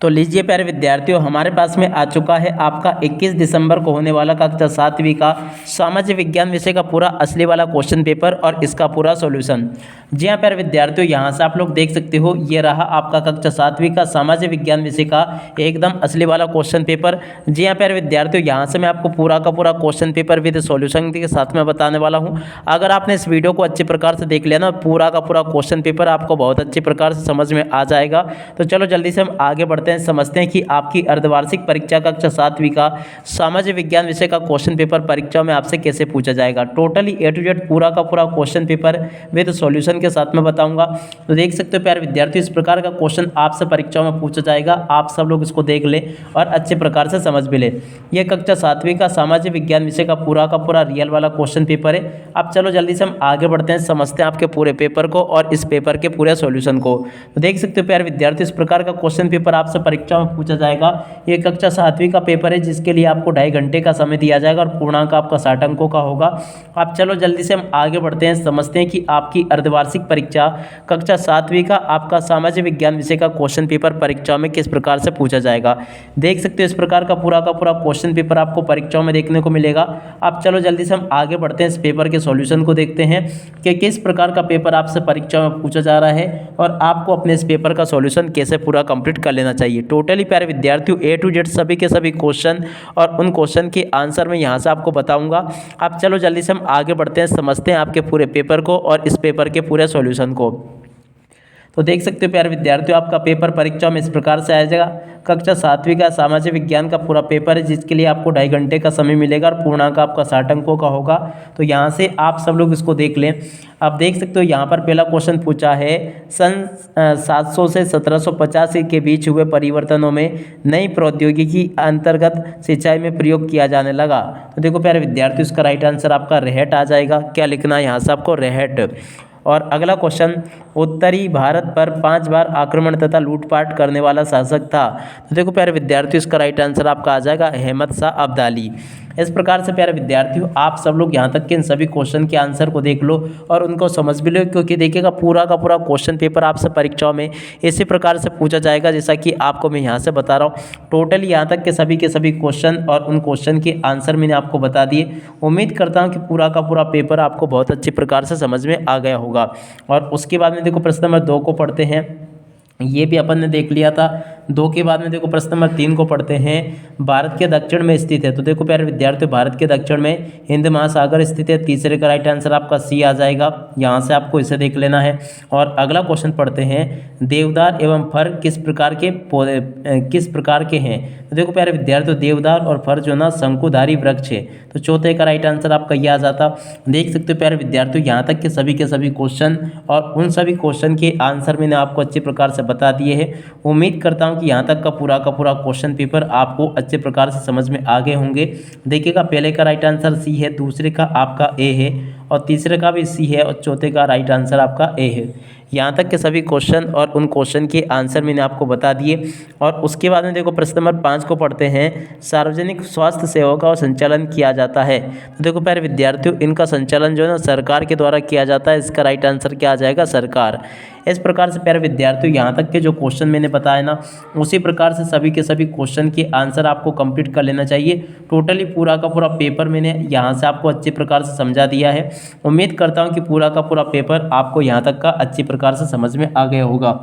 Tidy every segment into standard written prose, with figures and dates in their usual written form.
तो लीजिए प्यारे विद्यार्थियों, हमारे पास में आ चुका है आपका 21 दिसंबर को होने वाला कक्षा 7वीं का सामाजिक विज्ञान विषय का पूरा असली वाला क्वेश्चन पेपर और इसका पूरा सॉल्यूशन। जी हाँ प्यारे विद्यार्थियों, यहाँ से आप लोग देख सकते हो, ये रहा आपका कक्षा 7वीं का सामाजिक विज्ञान विषय का एकदम असली वाला क्वेश्चन पेपर। जी हाँ प्यारे विद्यार्थियों, यहाँ से मैं आपको पूरा का पूरा क्वेश्चन पेपर विद सॉल्यूशन के साथ में बताने वाला हूँ। अगर आपने इस वीडियो को अच्छे प्रकार से देख लिया ना, पूरा का पूरा क्वेश्चन पेपर आपको बहुत अच्छे प्रकार से समझ में आ जाएगा। तो चलो जल्दी से हम आगे बढ़ते हैं, समझते हैं कि आपकी अर्धवार्षिक परीक्षा कक्षा 7वीं का सामाजिक विज्ञान विषय का क्वेश्चन पेपर परीक्षा में आपसे कैसे पूछा जाएगा। टोटली A to Z पूरा का पूरा क्वेश्चन पेपर विद सॉल्यूशन के साथ में बताऊंगा। तो देख सकते हो प्यारे विद्यार्थियों, इस प्रकार का क्वेश्चन आपसे परीक्षा में पूछा जाएगा। आप सब लोग इसको देख ले और अच्छे प्रकार से समझ भी ले। यह कक्षा 7वीं का सामाजिक विज्ञान विषय का पूरा रियल वाला क्वेश्चन पेपर है। अब चलो जल्दी से हम आगे बढ़ते हैं, समझते हैं आपके पूरे पेपर को और इस पेपर के पूरे सॉल्यूशन को। तो देख सकते हो प्यारे विद्यार्थी, इस प्रकार का क्वेश्चन पेपर आपसे परीक्षा में पूछा जाएगा। ये कक्षा 7वीं का पेपर है, जिसके लिए आपको 2.5 घंटे का समय दिया जाएगा और पूर्णांक आपका 60 अंकों का होगा। अब चलो जल्दी से हम आगे बढ़ते हैं, समझते हैं कि आपकी अर्धवार्षिक परीक्षा कक्षा 7वीं का आपका सामाजिक विज्ञान विषय का क्वेश्चन पेपर परीक्षा में किस प्रकार से पूछा जाएगा। देख सकते हो इस प्रकार का पूरा क्वेश्चन पेपर आपको परीक्षाओं में देखने को मिलेगा। अब चलो जल्दी से हम आगे बढ़ते हैं, इस पेपर के सॉल्यूशन को देखते हैं कि किस प्रकार का पेपर आपसे परीक्षा में पूछा जा रहा है और आपको अपने इस पेपर का सॉल्यूशन कैसे पूरा कंप्लीट कर लेना चाहिए। टोटली प्यारे विद्यार्थियों A to Z सभी के सभी क्वेश्चन और उन क्वेश्चन के आंसर मैं यहाँ से आपको बताऊंगा। अब चलो जल्दी से हम आगे बढ़ते हैं, समझते हैं आपके पूरे पेपर को और इस पेपर के पूरे सॉल्यूशन को। तो देख सकते हो प्यारे विद्यार्थियों, आपका पेपर परीक्षा में इस प्रकार से आ जाएगा। कक्षा 7वीं का सामाजिक विज्ञान का पूरा पेपर है, जिसके लिए आपको 2.5 घंटे का समय मिलेगा और पूर्णांक आपका 60 अंकों का होगा। तो यहाँ से आप सब लोग इसको देख लें। आप देख सकते हो यहाँ पर पहला क्वेश्चन पूछा है, सन 700 से 1750 के बीच हुए परिवर्तनों में नई प्रौद्योगिकी अंतर्गत सिंचाई में प्रयोग किया जाने लगा। तो देखो प्यारे विद्यार्थियों, इसका राइट आंसर आपका रेहट आ जाएगा। क्या लिखना है यहाँ से आपको, रेहट। और अगला क्वेश्चन, उत्तरी भारत पर 5 बार आक्रमण तथा लूटपाट करने वाला शासक था। तो देखो प्यारे विद्यार्थियों, इसका राइट आंसर आपका आ जाएगा अहमद शाह अब्दाली। इस प्रकार से प्यारे विद्यार्थियों, आप सब लोग यहाँ तक के इन सभी क्वेश्चन के आंसर को देख लो और उनको समझ भी लो, क्योंकि देखिएगा पूरा का पूरा क्वेश्चन पेपर आपसे परीक्षाओं में इसी प्रकार से पूछा जाएगा, जैसा कि आपको मैं यहाँ से बता रहा हूँ। टोटली यहाँ तक के सभी क्वेश्चन और उन क्वेश्चन के आंसर मैंने आपको बता दिए। उम्मीद करता हूँ कि पूरा का पूरा पेपर आपको बहुत अच्छी प्रकार से समझ में आ गया होगा। और उसके बाद में देखो प्रश्न नंबर 2 को पढ़ते हैं, ये भी अपन ने देख लिया था। 2 के बाद में देखो प्रश्न नंबर 3 को पढ़ते हैं, भारत के दक्षिण में स्थित है। तो देखो प्यारे विद्यार्थियों, भारत के दक्षिण में हिंद महासागर स्थित है। तीसरे का राइट आंसर आपका सी आ जाएगा, यहाँ से आपको इसे देख लेना है। और अगला क्वेश्चन पढ़ते हैं, देवदार एवं फर किस प्रकार के हैं। तो देखो प्यारे विद्यार्थियों, देवदार और फर जो ना शंकुधारी वृक्ष है। तो चौथे का राइट आंसर आपका ये आ जाता। देख सकते हो प्यारे विद्यार्थियों, यहाँ तक के सभी क्वेश्चन और उन सभी क्वेश्चन के आंसर मैंने आपको अच्छे प्रकार से बता दिए हैं। उम्मीद करता हूँ कि यहाँ तक का पूरा क्वेश्चन पेपर आपको अच्छे प्रकार से समझ में आ गए होंगे। देखिएगा, पहले का राइट आंसर सी है, दूसरे का आपका ए है और तीसरे का भी सी है और चौथे का राइट आंसर आपका ए है। यहाँ तक के सभी क्वेश्चन और उन क्वेश्चन के आंसर मैंने आपको बता दिए। और उसके बाद में देखो प्रश्न नंबर 5 को पढ़ते हैं, सार्वजनिक स्वास्थ्य सेवाओं का संचालन किया जाता है। तो देखो प्यारे विद्यार्थियों, इनका संचालन जो है ना सरकार के द्वारा किया जाता है। इसका राइट आंसर क्या आ जाएगा, सरकार। इस प्रकार से प्यारे विद्यार्थियों, यहाँ तक के जो क्वेश्चन मैंने बताया ना, उसी प्रकार से सभी के सभी क्वेश्चन के आंसर आपको कंप्लीट कर लेना चाहिए। टोटली पूरा का पूरा पेपर मैंने यहाँ से आपको अच्छे प्रकार से समझा दिया है। उम्मीद करता हूँ कि पूरा का पूरा पेपर आपको यहाँ तक का अच्छी प्रकार से समझ में आ गया होगा।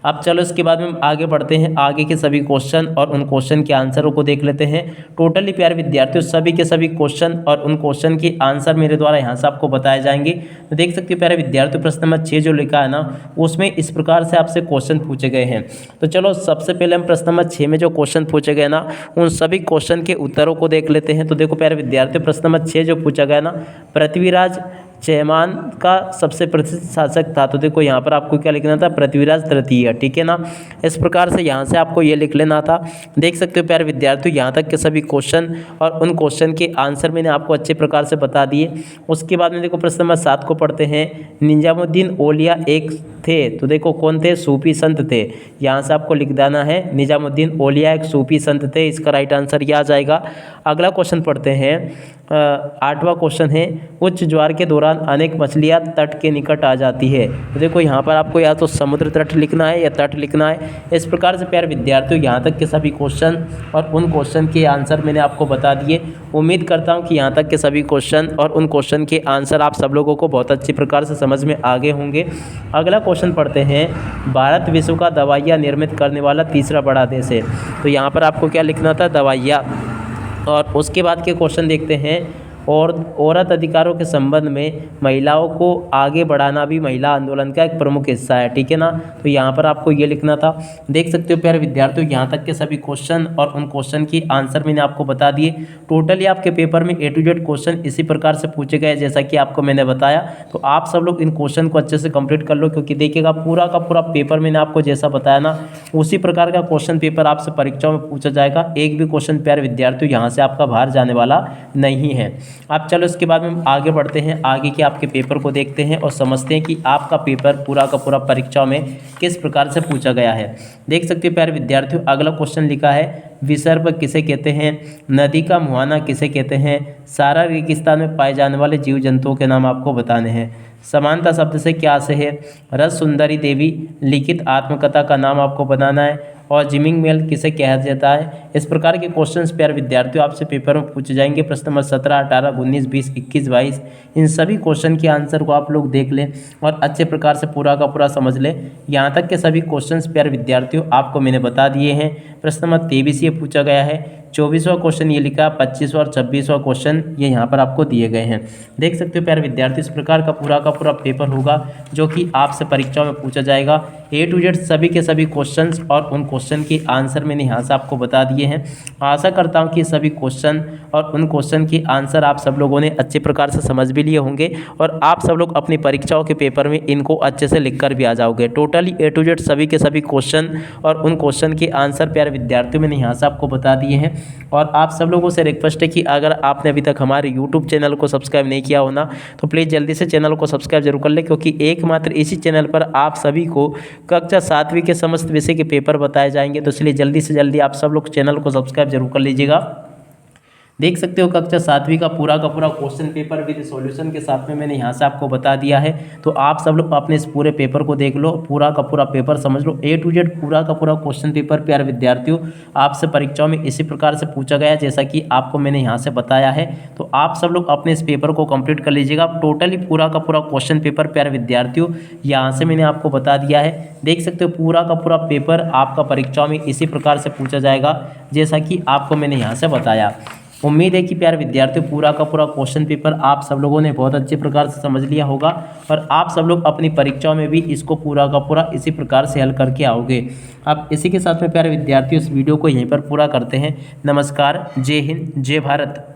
अब चलो इसके बाद में हम आगे बढ़ते हैं, आगे के सभी क्वेश्चन और उन क्वेश्चन के आंसरों को देख लेते हैं। टोटली प्यारे विद्यार्थियों, सभी के सभी क्वेश्चन और उन क्वेश्चन के आंसर मेरे द्वारा यहाँ से आपको बताए जाएंगे। तो देख सकते हो प्यारे विद्यार्थियों, प्रश्न नंबर 6 जो लिखा है ना, उसमें इस प्रकार से आपसे क्वेश्चन पूछे गए हैं। तो चलो सबसे पहले हम प्रश्न नंबर 6 में जो क्वेश्चन पूछे गए ना, उन सभी क्वेश्चन के उत्तरों को देख लेते हैं। तो देखो प्यारे विद्यार्थियों, प्रश्न नंबर 6 जो पूछा गया ना, पृथ्वीराज चयमान का सबसे प्रसिद्ध शासक था। तो देखो यहाँ पर आपको क्या लिखना था, पृथ्वीराज तृतीय, ठीक है ना। इस प्रकार से यहाँ से आपको ये लिख लेना था। देख सकते हो प्यारे विद्यार्थियों, यहाँ तक के सभी क्वेश्चन और उन क्वेश्चन के आंसर मैंने आपको अच्छे प्रकार से बता दिए। उसके बाद में देखो प्रश्न नंबर 7 को पढ़ते हैं, निजामुद्दीन औलिया एक थे। तो देखो कौन थे, सूफी संत थे। यहाँ से आपको लिख देना है, निजामुद्दीन औलिया एक सूफी संत थे। इसका राइट आंसर यह आ जाएगा। अगला क्वेश्चन पढ़ते हैं, 8वां क्वेश्चन है, उच्च ज्वार के दौरान अनेक मछलियां तट के निकट आ जाती है। तो देखो यहाँ पर आपको या तो समुद्र तट लिखना है या तट लिखना है। इस प्रकार से प्यारे विद्यार्थियों यहाँ तक के सभी क्वेश्चन और उन क्वेश्चन के आंसर मैंने आपको बता दिए। उम्मीद करता हूँ कि यहाँ तक के सभी क्वेश्चन और उन क्वेश्चन के आंसर आप सब लोगों को बहुत अच्छी प्रकार से समझ में आ गए होंगे। अगला क्वेश्चन पढ़ते हैं, भारत विश्व का दवाइयाँ निर्मित करने वाला तीसरा बड़ा देश है। तो यहाँ पर आपको क्या लिखना था, दवाइयाँ। और उसके बाद के क्वेश्चन देखते हैं, और औरत अधिकारों के संबंध में महिलाओं को आगे बढ़ाना भी महिला आंदोलन का एक प्रमुख हिस्सा है, ठीक है ना। तो यहाँ पर आपको ये लिखना था। देख सकते हो प्यारे विद्यार्थियों यहाँ तक के सभी क्वेश्चन और उन क्वेश्चन की आंसर मैंने आपको बता दिए। टोटली आपके पेपर में A to Z क्वेश्चन इसी प्रकार से पूछे गए जैसा कि आपको मैंने बताया। तो आप सब लोग इन क्वेश्चन को अच्छे से कंप्लीट कर लो, क्योंकि देखिएगा पूरा का पूरा पेपर मैंने आपको जैसा बताया ना उसी प्रकार का क्वेश्चन पेपर आपसे परीक्षाओं में पूछा जाएगा। एक भी क्वेश्चन प्यारे विद्यार्थियों यहाँ से आपका बाहर जाने वाला नहीं है। अब चलो इसके बाद में आगे बढ़ते हैं, आगे के आपके पेपर को देखते हैं और समझते हैं कि आपका पेपर पूरा का पूरा परीक्षा में किस प्रकार से पूछा गया है। देख सकते हो प्यारे विद्यार्थियों, अगला क्वेश्चन लिखा है, विसर्प किसे कहते हैं, नदी का मुहाना किसे कहते हैं, सारा रेगिस्तान में पाए जाने वाले जीव जंतुओं के नाम आपको बताने हैं। समानता शब्द से क्या से है, रस सुंदरी देवी लिखित आत्मकथा का नाम आपको बताना है, और जिमिंग मेल किसे कहा जाता है। इस प्रकार के क्वेश्चंस प्यारे विद्यार्थियों आपसे पेपर में पूछे जाएंगे। प्रश्न नंबर 17, 18, 19, 20, 21, 22 इन सभी क्वेश्चन के आंसर को आप लोग देख लें और अच्छे प्रकार से पूरा का पूरा समझ लें। यहाँ तक के सभी क्वेश्चंस प्यारे विद्यार्थियों आपको मैंने बता दिए हैं। प्रश्न नंबर 23 ये पूछा गया है, 24वां क्वेश्चन ये लिखा, 25वां और 26वां क्वेश्चन ये यहाँ पर आपको दिए गए हैं। देख सकते हो प्यारे विद्यार्थी, इस प्रकार का पूरा पेपर होगा जो कि आपसे परीक्षा में पूछा जाएगा। A to Z सभी के सभी क्वेश्चंस और उन क्वेश्चन के आंसर मैंने यहाँ से आपको बता दिए हैं। आशा करता हूँ कि सभी क्वेश्चन और उन क्वेश्चन के आंसर आप सब लोगों ने अच्छे प्रकार से समझ भी लिए होंगे और आप सब लोग अपनी परीक्षाओं के पेपर में इनको अच्छे से लिख कर भी आ जाओगे। टोटली A to Z सभी के सभी क्वेश्चन और उन क्वेश्चन के आंसर प्यारे विद्यार्थियों मैंने यहाँ से आपको बता दिए हैं। और आप सब लोगों से रिक्वेस्ट है कि अगर आपने अभी तक हमारे YouTube चैनल को सब्सक्राइब नहीं किया हो ना, तो प्लीज़ जल्दी से चैनल को सब्सक्राइब जरूर कर लें, क्योंकि एकमात्र इसी चैनल पर आप सभी को कक्षा 7वीं के समस्त विषय के पेपर बताए जाएंगे। तो इसलिए जल्दी से जल्दी आप सब लोग चैनल को सब्सक्राइब जरूर कर लीजिएगा। देख सकते हो कक्षा 7वीं का पूरा क्वेश्चन पेपर विद सॉल्यूशन के साथ में मैंने यहाँ से आपको बता दिया है। तो आप सब लोग अपने इस पूरे पेपर को देख लो, पूरा का पूरा पेपर समझ लो। A to Z पूरा का पूरा क्वेश्चन पेपर प्यारे विद्यार्थियों आपसे परीक्षाओं में इसी प्रकार से पूछा गया जैसा कि आपको मैंने यहाँ से बताया है। तो आप सब लोग अपने इस पेपर को कंप्लीट कर लीजिएगा। टोटली पूरा का पूरा क्वेश्चन पेपर प्यारे विद्यार्थियों यहाँ से मैंने आपको बता दिया है। देख सकते हो पूरा का पूरा पेपर आपका परीक्षाओं में इसी प्रकार से पूछा जाएगा जैसा कि आपको मैंने यहाँ से बताया। उम्मीद है कि प्यारे विद्यार्थियों पूरा का पूरा क्वेश्चन पेपर आप सब लोगों ने बहुत अच्छे प्रकार से समझ लिया होगा और आप सब लोग अपनी परीक्षाओं में भी इसको पूरा का पूरा इसी प्रकार से हल करके आओगे। अब इसी के साथ में प्यारे विद्यार्थियों इस वीडियो को यहीं पर पूरा करते हैं। नमस्कार, जय हिंद, जय भारत।